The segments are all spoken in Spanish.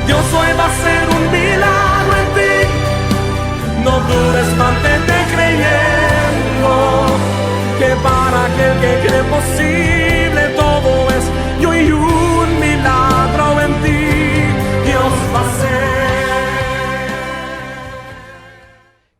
Dios hoy va a hacer un milagro en ti. No dudes, mantente creyendo, que para aquel que cree posible todo es. Y hoy un milagro en ti Dios va a hacer.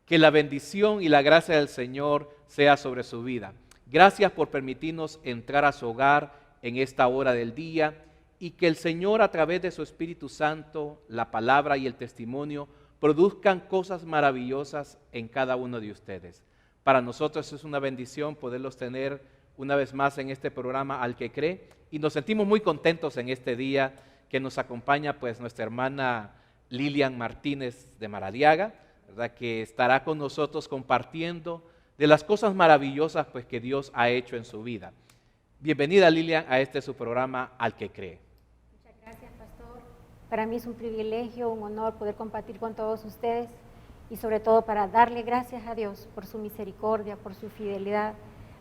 Que la bendición y la gracia del Señor sea sobre su vida. Gracias por permitirnos entrar a su hogar en esta hora del día, y que el Señor, a través de su Espíritu Santo, la palabra y el testimonio, produzcan cosas maravillosas en cada uno de ustedes. Para nosotros es una bendición poderlos tener una vez más en este programa Al que Cree, y nos sentimos muy contentos en este día que nos acompaña pues nuestra hermana Lilian Martínez de Maradiaga, ¿verdad?, que estará con nosotros compartiendo de las cosas maravillosas pues que Dios ha hecho en su vida. Bienvenida, Lilian, a este su programa Al que Cree. Muchas gracias, pastor. Para mí es un privilegio, un honor poder compartir con todos ustedes, y sobre todo para darle gracias a Dios por su misericordia, por su fidelidad,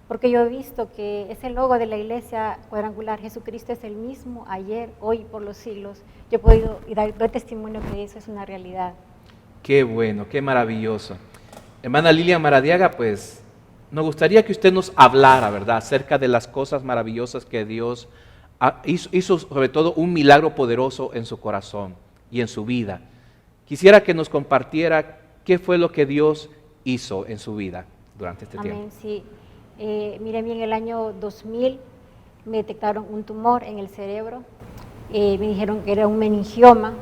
porque yo he visto que ese logo de la iglesia cuadrangular, Jesucristo es el mismo ayer, hoy y por los siglos. Yo he podido dar testimonio que eso es una realidad. Qué bueno, qué maravilloso. Hermana Lilian Maradiaga, pues nos gustaría que usted nos hablara, ¿verdad?, acerca de las cosas maravillosas que Dios hizo, sobre todo un milagro poderoso en su corazón y en su vida. Quisiera que nos compartiera qué fue lo que Dios hizo en su vida durante este tiempo. Amén, sí. Mire, en el año 2000 me detectaron un tumor en el cerebro. Me dijeron que era un meningioma,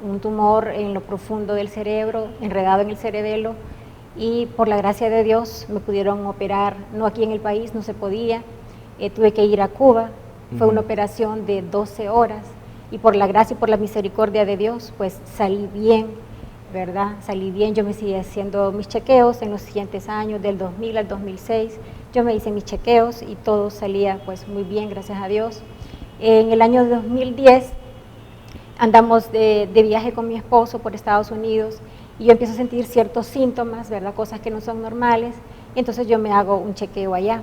un tumor en lo profundo del cerebro, enredado en el cerebelo, y por la gracia de Dios me pudieron operar, no aquí en el país, no se podía, tuve que ir a Cuba. Fue una operación de 12 horas, y por la gracia y por la misericordia de Dios, pues salí bien, ¿verdad? Salí bien. Yo me seguí haciendo mis chequeos en los siguientes años, del 2000 al 2006, yo me hice mis chequeos y todo salía pues muy bien, gracias a Dios. En el año 2010 andamos de viaje con mi esposo por Estados Unidos, y yo empiezo a sentir ciertos síntomas, ¿verdad?, cosas que no son normales, y entonces yo me hago un chequeo allá.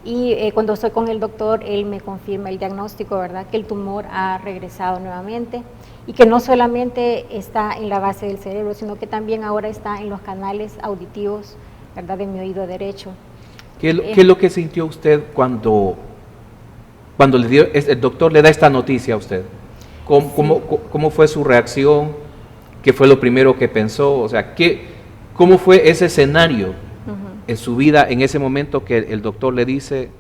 Y cuando estoy con el doctor, él me confirma el diagnóstico, ¿verdad?, que el tumor ha regresado nuevamente, y que no solamente está en la base del cerebro, sino que también ahora está en los canales auditivos, ¿verdad?, de mi oído derecho. ¿Qué es lo que sintió usted cuando el doctor le da esta noticia a usted? ¿Cómo fue su reacción? ¿Qué fue lo primero que pensó? O sea, ¿cómo fue ese escenario en su vida en ese momento que el doctor le dice,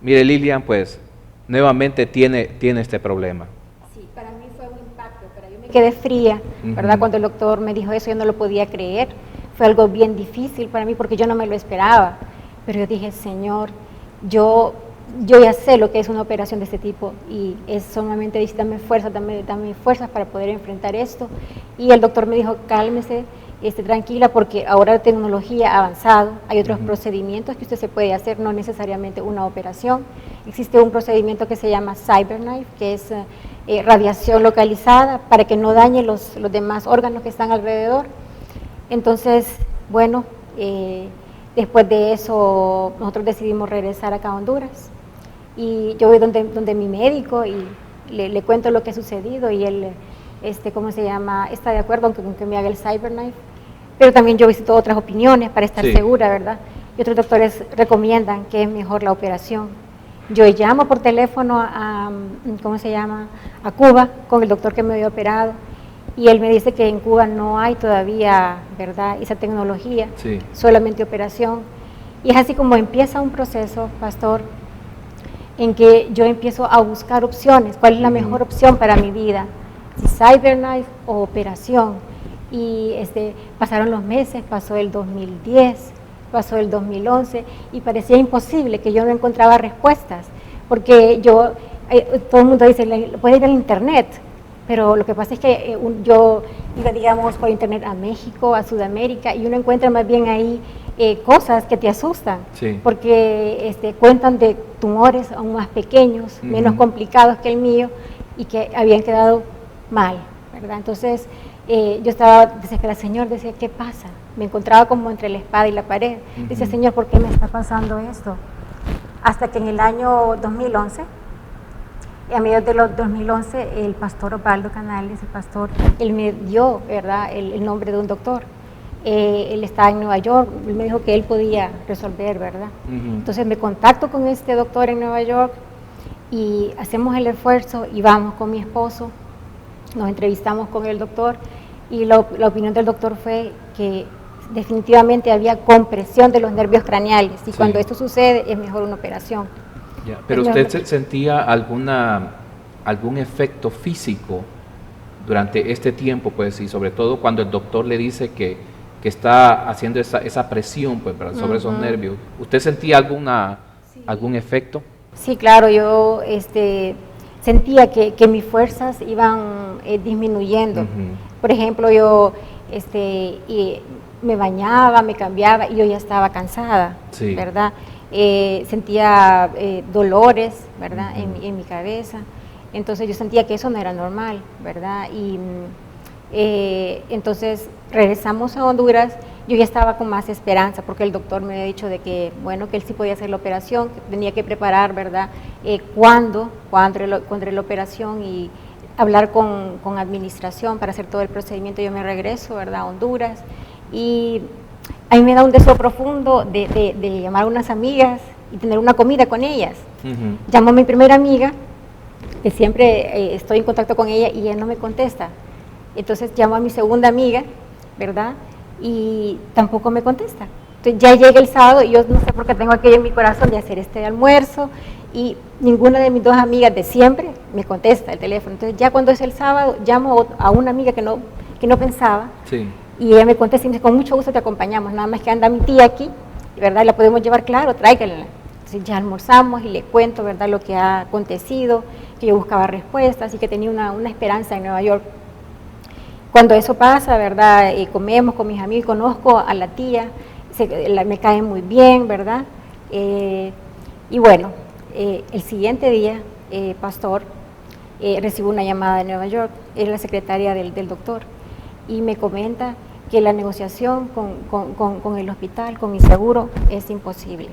mire Lilian, pues nuevamente tiene este problema? Sí, para mí fue un impacto, pero yo me quedé fría, ¿verdad? Cuando el doctor me dijo eso, yo no lo podía creer. Fue algo bien difícil para mí porque yo no me lo esperaba. Pero yo dije, Señor, yo ya sé lo que es una operación de este tipo, y es solamente dame fuerzas para poder enfrentar esto. Y el doctor me dijo, cálmese, tranquila, porque ahora la tecnología ha avanzado, hay otros procedimientos que usted se puede hacer, no necesariamente una operación. Existe un procedimiento que se llama CyberKnife, que es radiación localizada para que no dañe los demás órganos que están alrededor. Entonces, bueno, después de eso nosotros decidimos regresar acá a Honduras, y yo voy donde mi médico y le cuento lo que ha sucedido, y él, está de acuerdo con que me haga el CyberKnife, pero también yo visito otras opiniones para estar segura, ¿verdad? Y otros doctores recomiendan que es mejor la operación. Yo llamo por teléfono a Cuba con el doctor que me había operado, y él me dice que en Cuba no hay todavía, ¿verdad?, esa tecnología, solamente operación. Y es así como empieza un proceso, pastor, en que yo empiezo a buscar opciones, cuál es la mejor opción para mi vida, si CyberKnife o operación. Y pasaron los meses, pasó el 2010, pasó el 2011, y parecía imposible, que yo no encontraba respuestas, porque todo el mundo dice, puede ir al internet, pero lo que pasa es que yo iba, digamos, por internet a México, a Sudamérica, y uno encuentra más bien ahí cosas que te asustan, porque cuentan de tumores aún más pequeños, menos complicados que el mío, y que habían quedado mal, ¿verdad? Entonces yo estaba desesperada, Señor, decía, ¿qué pasa? Me encontraba como entre la espada y la pared. Decía, Señor, ¿por qué me está pasando esto? Hasta que en el año 2011 A mediados de los 2011, el pastor Osvaldo Canales, él me dio, ¿verdad?, el nombre de un doctor. Él estaba en Nueva York, él me dijo que él podía resolver, ¿verdad? Entonces me contacto con este doctor en Nueva York y hacemos el esfuerzo y vamos con mi esposo, nos entrevistamos con el doctor y la opinión del doctor fue que definitivamente había compresión de los nervios craneales y cuando esto sucede es mejor una operación. Pero ¿usted sentía algún efecto físico durante este tiempo, pues, y sobre todo cuando el doctor le dice que está haciendo esa presión, pues, sobre esos nervios? ¿Usted sentía algún efecto? Sí, claro, yo sentía que mis fuerzas iban disminuyendo. Por ejemplo, yo me bañaba, me cambiaba y yo ya estaba cansada, ¿verdad? Sentía dolores, ¿verdad?, en mi cabeza. Entonces yo sentía que eso no era normal, ¿verdad? Y entonces regresamos a Honduras, yo ya estaba con más esperanza porque el doctor me había dicho de que, bueno, que él sí podía hacer la operación, que tenía que preparar, ¿verdad?, cuándo entre la operación y hablar con administración para hacer todo el procedimiento. Yo me regreso, ¿verdad?, a Honduras y a mí me da un deseo profundo de llamar a unas amigas y tener una comida con ellas. Llamo a mi primera amiga, que siempre estoy en contacto con ella y ella no me contesta. Entonces llamo a mi segunda amiga, ¿verdad?, y tampoco me contesta. Entonces ya llega el sábado y yo no sé por qué tengo aquello en mi corazón de hacer este almuerzo y ninguna de mis dos amigas de siempre me contesta el teléfono. Entonces ya cuando es el sábado llamo a una amiga que no pensaba y ella me contesta y me dice, con mucho gusto te acompañamos, nada más que anda mi tía aquí, ¿verdad?, la podemos llevar, claro, tráiganla. Entonces ya almorzamos y le cuento, ¿verdad?, lo que ha acontecido, que yo buscaba respuestas y que tenía una esperanza en Nueva York. Cuando eso pasa, ¿verdad?, comemos con mis amigos, conozco a la tía, me cae muy bien, ¿verdad? Y bueno, el siguiente día, pastor, recibo una llamada de Nueva York, es la secretaria del doctor, y me comenta que la negociación con el hospital, con mi seguro, es imposible.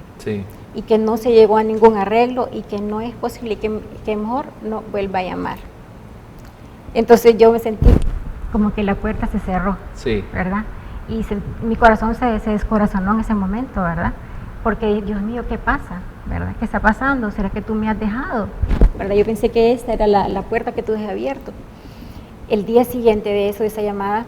Y que no se llegó a ningún arreglo y que no es posible, que mejor no vuelva a llamar. Entonces yo me sentí como que la puerta se cerró, ¿verdad? Y mi corazón se descorazonó en ese momento, ¿verdad? Porque, Dios mío, ¿qué pasa? ¿Verdad? ¿Qué está pasando? ¿Será que tú me has dejado? ¿Verdad? Yo pensé que esta era la puerta que tú dejé abierto. El día siguiente de esa llamada,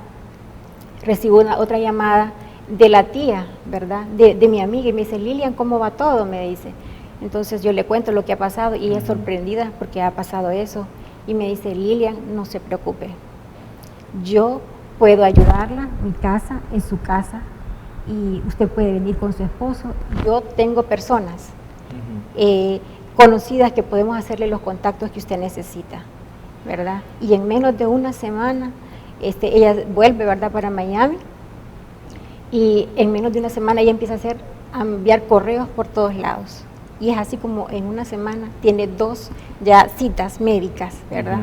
recibo otra llamada de la tía, ¿verdad?, de mi amiga, y me dice, Lilian, ¿cómo va todo?, me dice. Entonces yo le cuento lo que ha pasado y ella es sorprendida porque ha pasado eso, y me dice, Lilian, no se preocupe, yo puedo ayudarla, mi casa es su casa, y usted puede venir con su esposo. Yo tengo personas conocidas que podemos hacerle los contactos que usted necesita, ¿verdad? Y en menos de una semana, ella vuelve, ¿verdad?, para Miami, y en menos de una semana ella empieza a enviar correos por todos lados. Y es así como en una semana tiene 2 ya citas médicas, ¿verdad?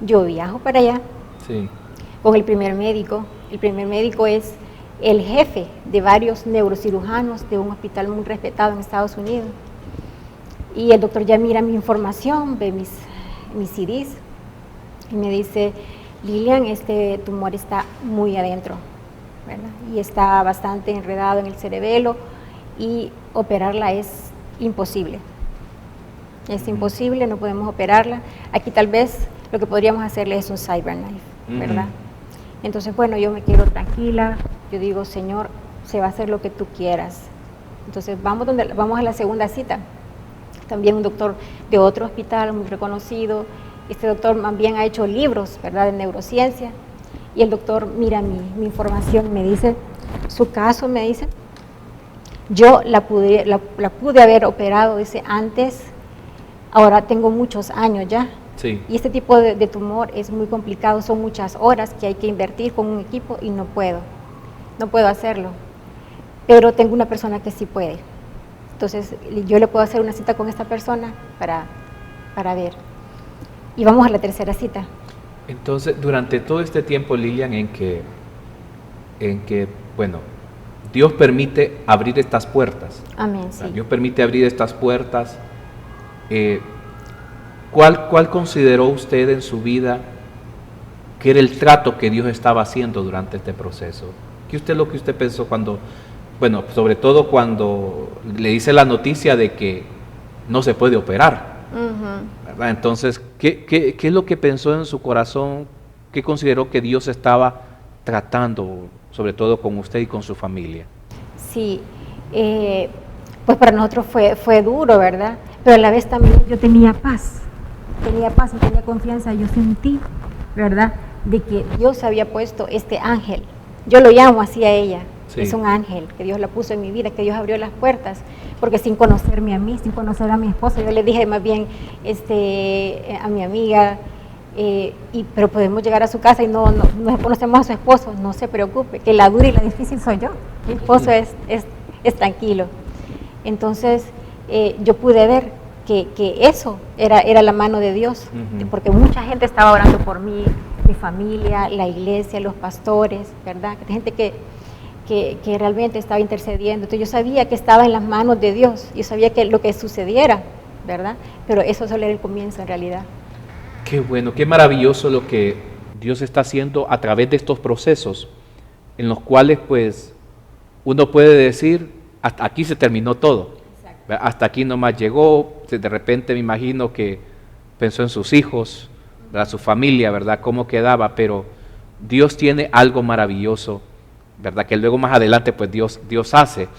Yo viajo para allá con el primer médico. El primer médico es el jefe de varios neurocirujanos de un hospital muy respetado en Estados Unidos. Y el doctor ya mira mi información, ve mis CDs y me dice, Lilian, este tumor está muy adentro, ¿verdad?, y está bastante enredado en el cerebelo y operarla es imposible. Es imposible, no podemos operarla. Aquí tal vez lo que podríamos hacerle es un cyberknife, ¿verdad? Entonces, bueno, yo me quedo tranquila, yo digo, Señor, se va a hacer lo que tú quieras. Entonces vamos a la segunda cita. También un doctor de otro hospital muy reconocido. Este doctor también ha hecho libros, ¿verdad?, de neurociencia. Y el doctor mira mi información, me dice, su caso, me dice, yo la pude haber operado, dice, antes, ahora tengo muchos años ya. Y este tipo de tumor es muy complicado, son muchas horas que hay que invertir con un equipo y no puedo hacerlo. Pero tengo una persona que sí puede. Entonces yo le puedo hacer una cita con esta persona para ver. Y vamos a la tercera cita. Entonces, durante todo este tiempo, Lilian, en que bueno, Dios permite abrir estas puertas. Amén, sí. Dios permite abrir estas puertas. ¿cuál consideró usted en su vida que era el trato que Dios estaba haciendo durante este proceso? ¿Qué usted lo que usted pensó cuando, bueno, sobre todo cuando le dice la noticia de que no se puede operar? ¿Verdad? Entonces, ¿qué es lo que pensó en su corazón? ¿Qué consideró que Dios estaba tratando, sobre todo con usted y con su familia? Sí, pues para nosotros fue duro, ¿verdad? Pero a la vez también yo tenía paz y tenía confianza. Yo sentí, ¿verdad?, de que Dios había puesto este ángel. Yo lo llamo así a ella. Sí. Es un ángel que Dios la puso en mi vida, que Dios abrió las puertas, porque sin conocerme a mí, sin conocer a mi esposo, yo le dije más bien a mi amiga, pero podemos llegar a su casa y no conocemos a su esposo, no se preocupe, que la dura y la difícil soy yo, mi esposo es tranquilo. Entonces yo pude ver que eso era la mano de Dios, porque mucha gente estaba orando por mí, mi familia, la iglesia, los pastores, ¿verdad? Gente que realmente estaba intercediendo. Entonces yo sabía que estaba en las manos de Dios, yo sabía que lo que sucediera, ¿verdad? Pero eso solo era el comienzo en realidad. Qué bueno, qué maravilloso lo que Dios está haciendo a través de estos procesos, en los cuales pues uno puede decir, hasta aquí se terminó todo. Hasta aquí nomás llegó. De repente me imagino que pensó en sus hijos, ¿verdad?, su familia, ¿verdad?, cómo quedaba, pero Dios tiene algo maravilloso, ¿verdad?, que luego más adelante pues Dios hace,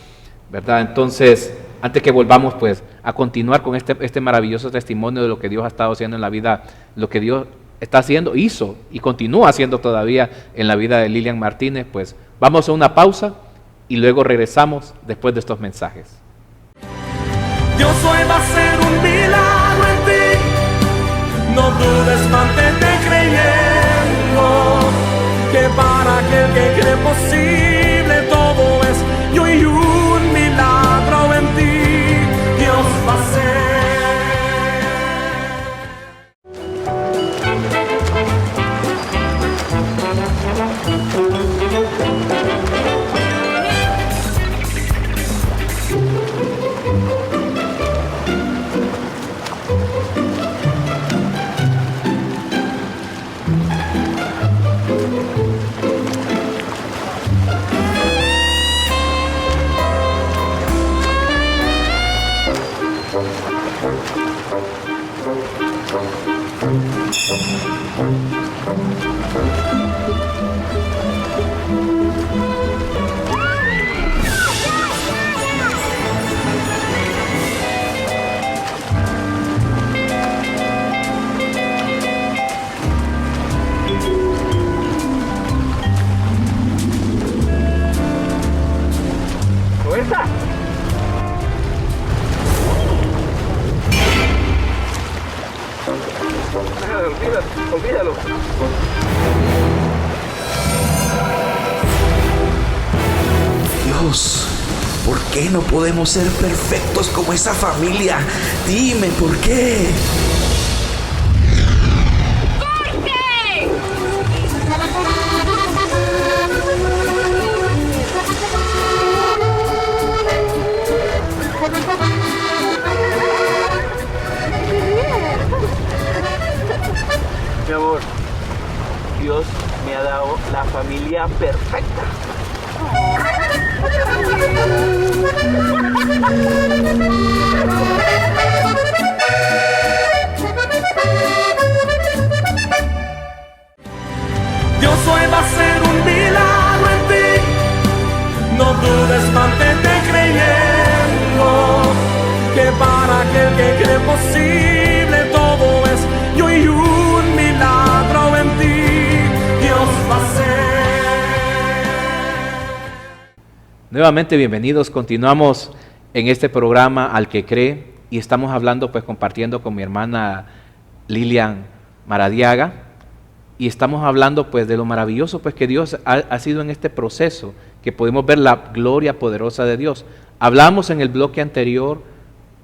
¿verdad? Entonces, antes que volvamos pues a continuar con este maravilloso testimonio de lo que Dios ha estado haciendo en la vida, lo que Dios está haciendo, hizo y continúa haciendo todavía en la vida de Lilian Martínez, pues vamos a una pausa y luego regresamos después de estos mensajes. Dios hoy va a hacer un milagro en ti. No dudes, mantente creyendo que para aquel que cree posible todo es. Y hoy un milagro en ti Dios va a hacer. Olvídalo. Dios, ¿por qué no podemos ser perfectos como esa familia? Dime, ¿por qué? Mi amor, Dios me ha dado la familia perfecta. Dios hoy va a hacer un milagro en ti. No dudes, mantente creyendo que para aquel que cree posible todo es. Y hoy un milagro en ti Dios va a hacer. Nuevamente bienvenidos, continuamos en este programa Al que cree y estamos hablando, pues compartiendo con mi hermana Lilian Maradiaga y estamos hablando pues de lo maravilloso pues que Dios ha sido en este proceso, que podemos ver la gloria poderosa de Dios. Hablamos en el bloque anterior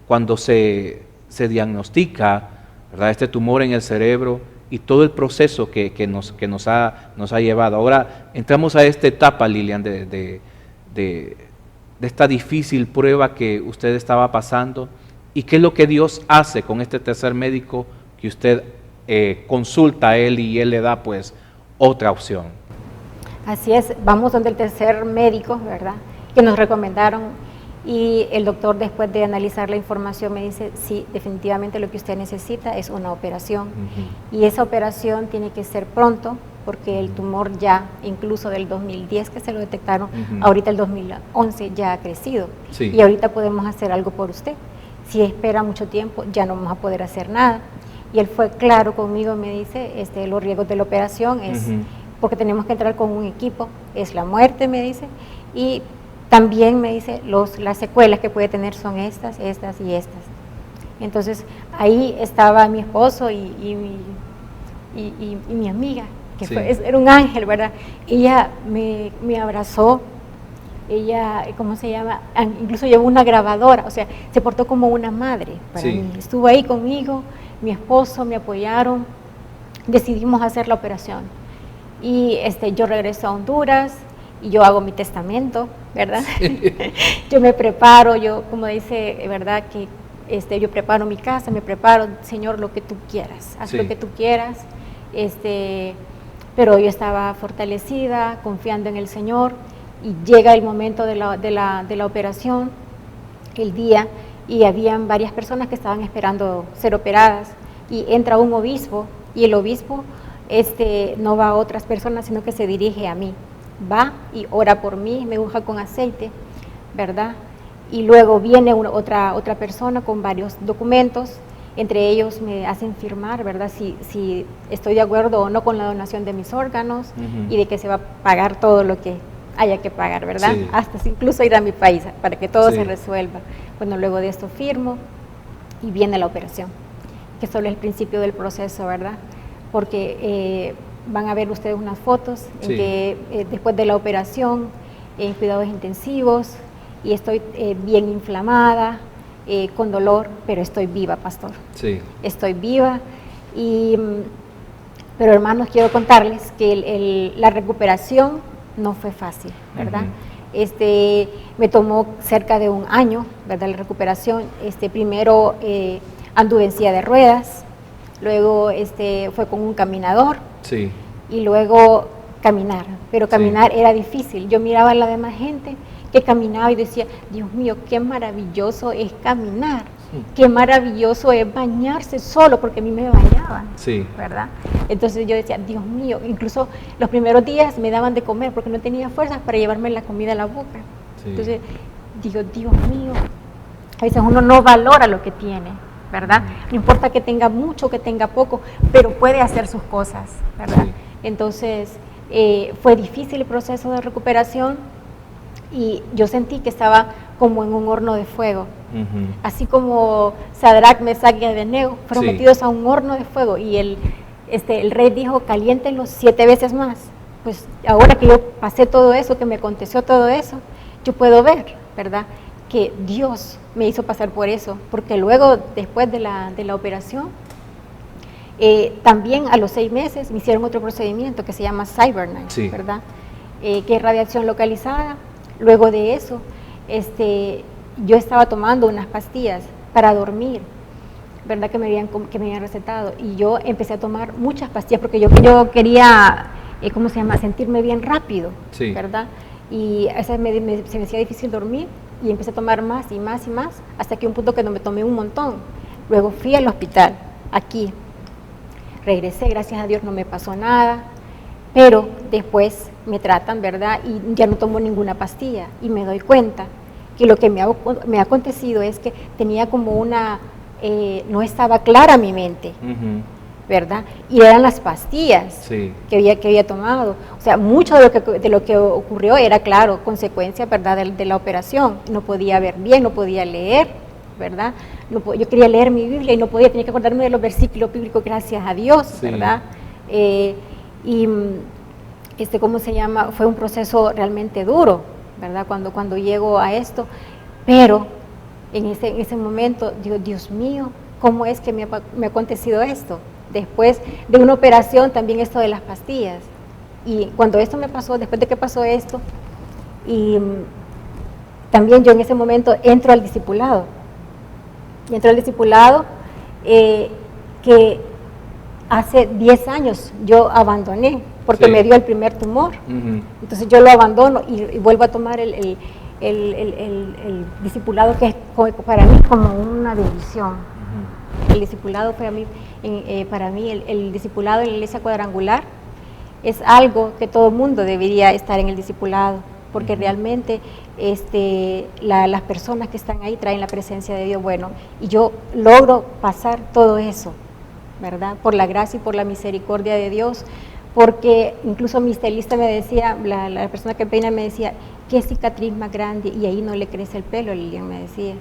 cuando se diagnostica, ¿verdad?, este tumor en el cerebro y todo el proceso que nos ha llevado. Ahora entramos a esta etapa, Lilian, de esta difícil prueba que usted estaba pasando y qué es lo que Dios hace con este tercer médico que usted consulta a él y él le da pues otra opción. Así es, vamos donde el tercer médico, ¿verdad?, que nos recomendaron, y el doctor, después de analizar la información, me dice, sí, definitivamente lo que usted necesita es una operación. Y esa operación tiene que ser pronto, porque el tumor ya, incluso del 2010 que se lo detectaron, ahorita el 2011 ya ha crecido. Sí. Y ahorita podemos hacer algo por usted. Si espera mucho tiempo, ya no vamos a poder hacer nada. Y él fue claro conmigo, me dice, los riesgos de la operación es, porque tenemos que entrar con un equipo, es la muerte, me dice, y también me dice, las secuelas que puede tener son estas, estas y estas. Entonces, ahí estaba mi esposo y mi amiga, que Sí. era un ángel, ¿verdad? Ella me abrazó, ella, ¿cómo se llama? Incluso llevó una grabadora, o sea, se portó como una madre para Sí. mí. Estuvo ahí conmigo, mi esposo, me apoyaron, decidimos hacer la operación. Y yo regreso a Honduras y yo hago mi testamento, ¿verdad? Yo me preparo, yo, como dice, ¿verdad? Que yo preparo mi casa, me preparo, Señor, lo que tú quieras, haz Sí. lo que tú quieras. Pero yo estaba fortalecida, confiando en el Señor, y llega el momento de la operación, el día, y habían varias personas que estaban esperando ser operadas, y entra un obispo, y el obispo no va a otras personas, sino que se dirige a mí, va y ora por mí, me unja con aceite, ¿verdad? Y luego viene otra persona con varios documentos, entre ellos me hacen firmar, ¿verdad?, si estoy de acuerdo o no con la donación de mis órganos, y de que se va a pagar todo lo que haya que pagar, ¿verdad? Sí. Hasta incluso ir a mi país para que todo Sí. se resuelva. Bueno, luego de esto firmo y viene la operación, que solo es el principio del proceso, ¿verdad? Porque van a ver ustedes unas fotos en Sí. que después de la operación, en cuidados intensivos, y estoy bien inflamada, con dolor, pero estoy viva, pastor. Sí. Estoy viva, pero hermanos, quiero contarles que la recuperación no fue fácil, ¿verdad? Me tomó cerca de un año, ¿verdad?, la recuperación. Primero anduve en silla de ruedas, luego fue con un caminador, Sí. y luego caminar, pero caminar era difícil. Yo miraba a la demás gente que caminaba y decía, Dios mío, qué maravilloso es caminar, qué maravilloso es bañarse solo, porque a mí me bañaban, Sí. ¿verdad? Entonces yo decía, Dios mío, incluso los primeros días me daban de comer porque no tenía fuerzas para llevarme la comida a la boca. Sí. Entonces digo, Dios mío, a veces uno no valora lo que tiene, ¿verdad? No importa que tenga mucho, que tenga poco, pero puede hacer sus cosas, ¿verdad? Sí. Entonces fue difícil el proceso de recuperación, y yo sentí que estaba como en un horno de fuego. Así como Sadrach, Mesach y Abednego fueron Sí. metidos a un horno de fuego, y el rey dijo, caliéntenlos 7 veces más. Pues ahora que yo pasé todo eso, que me aconteció todo eso, yo puedo ver, ¿verdad?, que Dios me hizo pasar por eso, porque luego, después de la operación, también a los 6 meses me hicieron otro procedimiento que se llama CyberKnife, Sí. ¿verdad?, que es radiación localizada. Luego de eso, yo estaba tomando unas pastillas para dormir, ¿verdad?, que me habían recetado, y yo empecé a tomar muchas pastillas porque yo quería, ¿cómo se llama?, sentirme bien rápido, Sí. ¿verdad? Y a veces se me hacía difícil dormir, y empecé a tomar más y más y más, hasta que un punto que no me tomé un montón. Luego fui al hospital, aquí, regresé, gracias a Dios no me pasó nada, pero después me tratan, ¿verdad?, y ya no tomo ninguna pastilla, y me doy cuenta que lo que me ha acontecido es que tenía como no estaba clara mi mente, ¿verdad? Y eran las pastillas Sí. que había tomado. O sea, mucho de lo que ocurrió era, claro, consecuencia, ¿verdad?, de la operación. No podía ver bien, no podía leer, ¿verdad? Yo quería leer mi Biblia y no podía, tenía que acordarme de los versículos bíblicos, gracias a Dios, Sí. ¿verdad? ¿Cómo se llama? Fue un proceso realmente duro, ¿verdad?, cuando llego a esto, pero en ese momento digo, Dios mío, ¿cómo es que me ha acontecido esto? Después de una operación, también esto de las pastillas. Y cuando esto me pasó, después de que pasó esto, y también yo en ese momento entro al discipulado. Y entro al discipulado, que hace 10 años yo abandoné porque Sí. me dio el primer tumor. Ujú. Entonces yo lo abandono y vuelvo a tomar el discipulado, que es para mí como una bendición. El discipulado para mí, el discipulado en la iglesia cuadrangular es algo que todo el mundo debería estar en el discipulado, porque realmente las personas que están ahí traen la presencia de Dios. Bueno, y yo logro pasar todo eso, ¿verdad? Por la gracia y por la misericordia de Dios, porque incluso mi estilista me decía, la persona que peina me decía, qué cicatriz más grande, y ahí no le crece el pelo, Lilian me decía.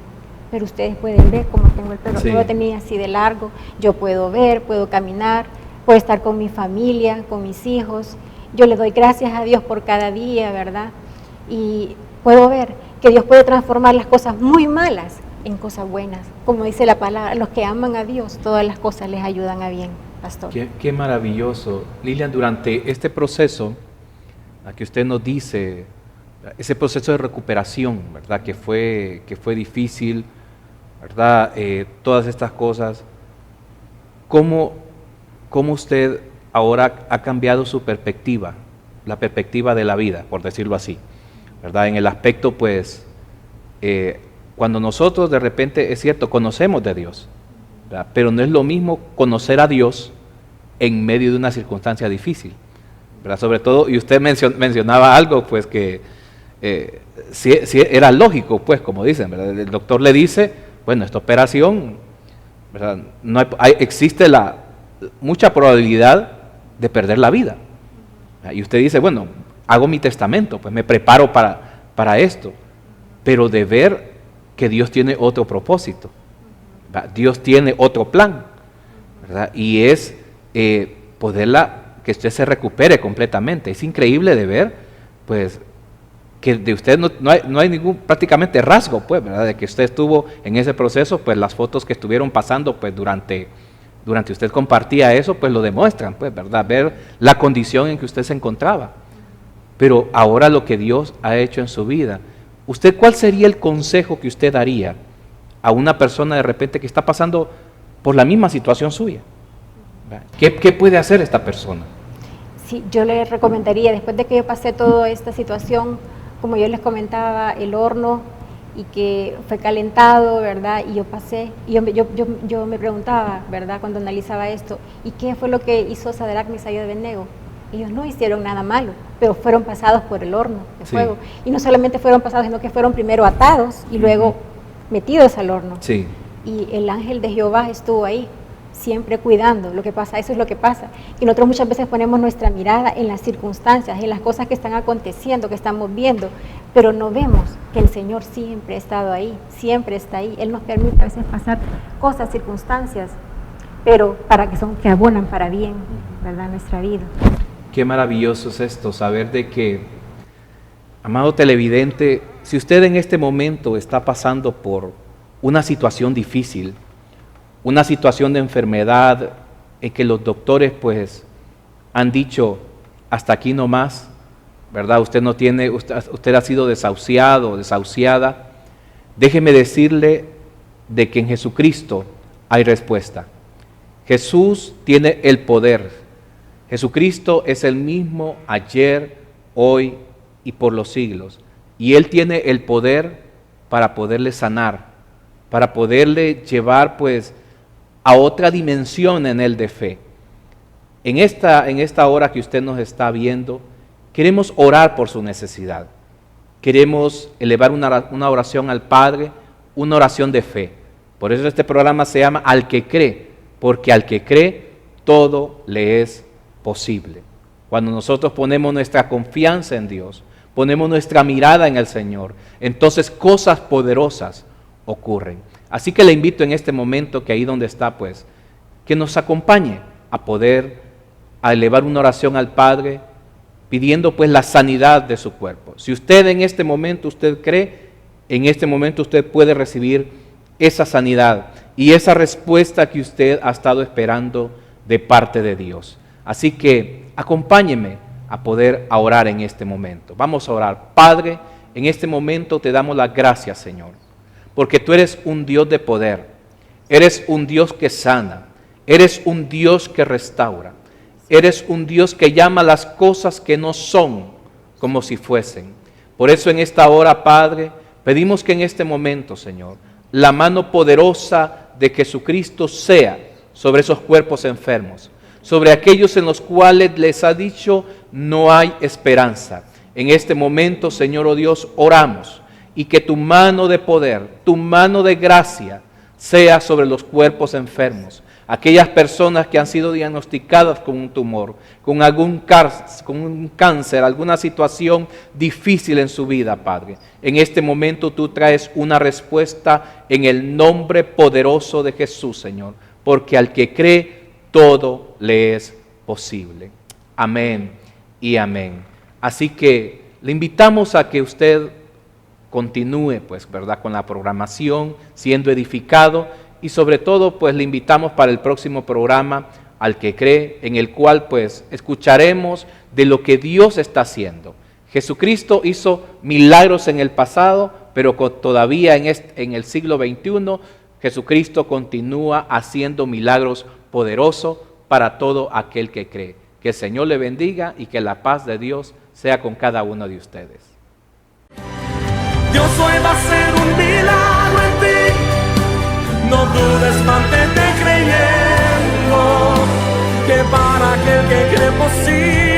Pero ustedes pueden ver cómo tengo el pelo, Sí. no lo tenía así de largo, yo puedo ver, puedo caminar, puedo estar con mi familia, con mis hijos. Yo le doy gracias a Dios por cada día, ¿verdad? Y puedo ver que Dios puede transformar las cosas muy malas en cosas buenas. Como dice la palabra, los que aman a Dios, todas las cosas les ayudan a bien, pastor. Qué maravilloso. Lilian, durante este proceso, a que usted nos dice, ese proceso de recuperación, ¿verdad? Que fue difícil, ¿verdad? Todas estas cosas, ¿cómo usted ahora ha cambiado su perspectiva, la perspectiva de la vida, por decirlo así, ¿verdad? En el aspecto, pues, cuando nosotros de repente, es cierto, conocemos de Dios, ¿verdad? Pero no es lo mismo conocer a Dios en medio de una circunstancia difícil, ¿verdad? Sobre todo, y usted mencionaba algo, pues, que sí era lógico, pues, como dicen, ¿verdad? El doctor le dice, bueno, esta operación, ¿verdad? No existe mucha probabilidad de perder la vida. Y usted dice, bueno, hago mi testamento, pues me preparo para esto, pero de ver que Dios tiene otro propósito, ¿verdad? Dios tiene otro plan, ¿verdad? Y es que usted se recupere completamente. Es increíble de ver, pues, que de usted no hay ningún prácticamente rasgo, pues, ¿verdad? De que usted estuvo en ese proceso, pues las fotos que estuvieron pasando, pues durante usted compartía eso, pues lo demuestran, pues, ¿verdad? Ver la condición en que usted se encontraba. Pero ahora lo que Dios ha hecho en su vida, ¿usted cuál sería el consejo que usted daría a una persona de repente que está pasando por la misma situación suya? ¿Qué puede hacer esta persona? Sí, yo le recomendaría, después de que yo pasé toda esta situación, como yo les comentaba, el horno, y que fue calentado, ¿verdad? Y yo pasé, y yo me preguntaba, ¿verdad? Cuando analizaba esto, ¿y qué fue lo que hizo Sadrach, Mesach y Abednego? Ellos no hicieron nada malo, pero fueron pasados por el horno de fuego. Y no solamente fueron pasados, sino que fueron primero atados y luego metidos al horno. Sí. Y el ángel de Jehová estuvo ahí, siempre cuidando. Lo que pasa, eso es lo que pasa. Y nosotros muchas veces ponemos nuestra mirada en las circunstancias, en las cosas que están aconteciendo, que estamos viendo, pero no vemos que el Señor siempre ha estado ahí, siempre está ahí. Él nos permite a veces pasar cosas, circunstancias, pero que abonan para bien, ¿verdad? Nuestra vida. Qué maravilloso es esto, saber de que, amado televidente, si usted en este momento está pasando por una situación difícil, una situación de enfermedad en que los doctores pues han dicho hasta aquí no más, ¿verdad? Usted ha sido desahuciado, desahuciada. Déjeme decirle de que en Jesucristo hay respuesta. Jesús tiene el poder. Jesucristo es el mismo ayer, hoy y por los siglos. Y Él tiene el poder para poderle sanar, para poderle llevar pues a otra dimensión en Él de fe. En esta hora que usted nos está viendo, queremos orar por su necesidad. Queremos elevar una oración al Padre, una oración de fe. Por eso este programa se llama Al que cree, porque al que cree todo le es posible. Cuando nosotros ponemos nuestra confianza en Dios, ponemos nuestra mirada en el Señor, entonces cosas poderosas ocurren. Así que le invito en este momento, que ahí donde está, pues, que nos acompañe a elevar una oración al Padre, pidiendo pues la sanidad de su cuerpo. Si usted en este momento usted cree, en este momento usted puede recibir esa sanidad y esa respuesta que usted ha estado esperando de parte de Dios. Así que acompáñeme a orar en este momento. Vamos a orar. Padre, en este momento te damos las gracias, Señor, porque tú eres un Dios de poder, eres un Dios que sana, Eres un Dios que restaura. Eres un Dios que llama las cosas que no son como si fuesen. Por eso en esta hora, Padre, pedimos que en este momento, Señor, la mano poderosa de Jesucristo sea sobre esos cuerpos enfermos, sobre aquellos en los cuales les ha dicho no hay esperanza. En este momento, Señor, oh Dios, oramos y que tu mano de poder, tu mano de gracia sea sobre los cuerpos enfermos. Aquellas personas que han sido diagnosticadas con un tumor, con un cáncer, alguna situación difícil en su vida, Padre. En este momento tú traes una respuesta en el nombre poderoso de Jesús, Señor, porque al que cree, todo le es posible. Amén y amén. Así que le invitamos a que usted continúe, pues, ¿verdad?, con la programación, siendo edificado. Y sobre todo, pues le invitamos para el próximo programa Al que cree, en el cual pues escucharemos de lo que Dios está haciendo. Jesucristo hizo milagros en el pasado, pero todavía en el siglo XXI, Jesucristo continúa haciendo milagros poderosos para todo aquel que cree. Que el Señor le bendiga y que la paz de Dios sea con cada uno de ustedes. Dios hoy va a hacer un milagro en ti. No dudes, mantente creyendo, que para aquel que cree posible.